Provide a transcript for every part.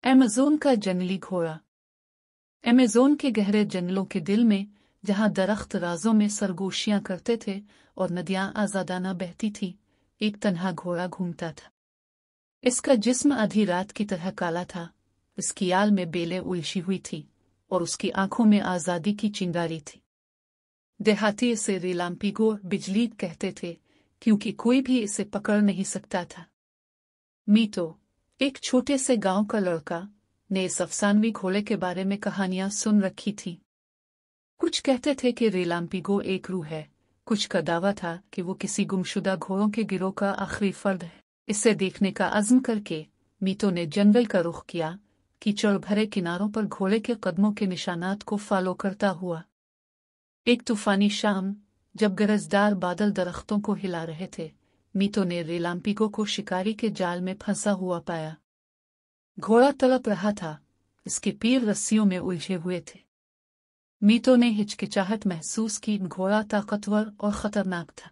Amazon का जंगली घोड़ा। अमेज़न के गहरे जंगलों के दिल में, जहां दरख्त राजों में सरगोशियां करते थे और नदियां आजादाना बहती थीं, एक तन्हा घोड़ा घूमता था। इसका जिस्म आधी रात की तरह काला था, इसकी आल में बेलें उलझी हुई थी और उसकी आंखों में आजादी की चिंगारी थी। देहाती इसे रिलाम्पिगो बिजली कहते थे, क्योंकि कोई भी इसे पकड़ नहीं सकता था। मीतो, एक छोटे से गांव का लड़का, ने इस अफसानवी घोड़े के बारे में कहानियां सुन रखी थीं। कुछ कहते थे कि रिलाम्पिगो एक रूह है, कुछ का दावा था कि वो किसी गुमशुदा घोड़ों के गिरोह का आखिरी फर्द है। इसे देखने का अज़्म करके मीतो ने जंगल का रुख किया, कीचड़ भरे किनारों पर घोड़े के कदमों के निशानात को फॉलो करता हुआ। एक तूफानी शाम, जब गरजदार बादल दरख्तों को हिला रहे थे, मीतो ने रिलाम्पिगो को शिकारी के जाल में फंसा हुआ पाया। घोड़ा तड़प रहा था, इसके पैर रस्सियों में उलझे हुए थे। मीतो ने हिचकिचाहट महसूस की। घोड़ा ताकतवर और खतरनाक था,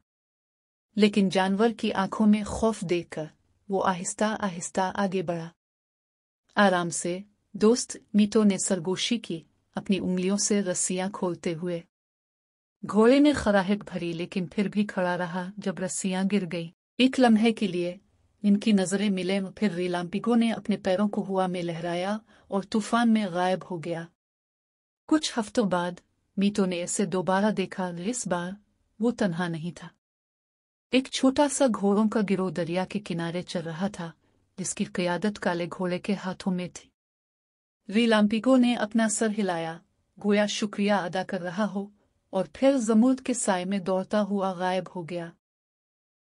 लेकिन जानवर की आंखों में खौफ देखकर वो आहिस्ता आहिस्ता आगे बढ़ा। आराम से दोस्त, मीतो ने सरगोशी की, अपनी उंगलियों से रस्सियां खोलते हुए। घोड़े ने खराहट भरी, लेकिन फिर भी खड़ा रहा। जब रस्सियां गिर गई, एक लम्हे के लिए इनकी नजरें मिले, फिर रिलाम्पिगो ने अपने पैरों को हवा में लहराया और तूफान में गायब हो गया। कुछ हफ्तों बाद मीतो ने इसे दोबारा देखा। इस बार वो तन्हा नहीं था। एक छोटा सा घोड़ों का गिरोह दरिया के किनारे चल रहा था, जिसकी क़यादत काले घोड़े के हाथों में थी। रिलाम्पिगो ने अपना सर हिलाया, गोया शुक्रिया अदा कर रहा हो, और फिर जमुर्द के साए में दौड़ता हुआ गायब हो गया।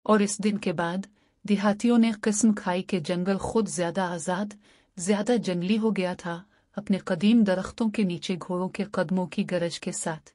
और इस दिन के बाद देहातियों ने किस्म खाई कि जंगल खुद ज्यादा आजाद, ज्यादा जंगली हो गया था, अपने कदीम दरख्तों के नीचे घोड़ों के कदमों की गरज के साथ।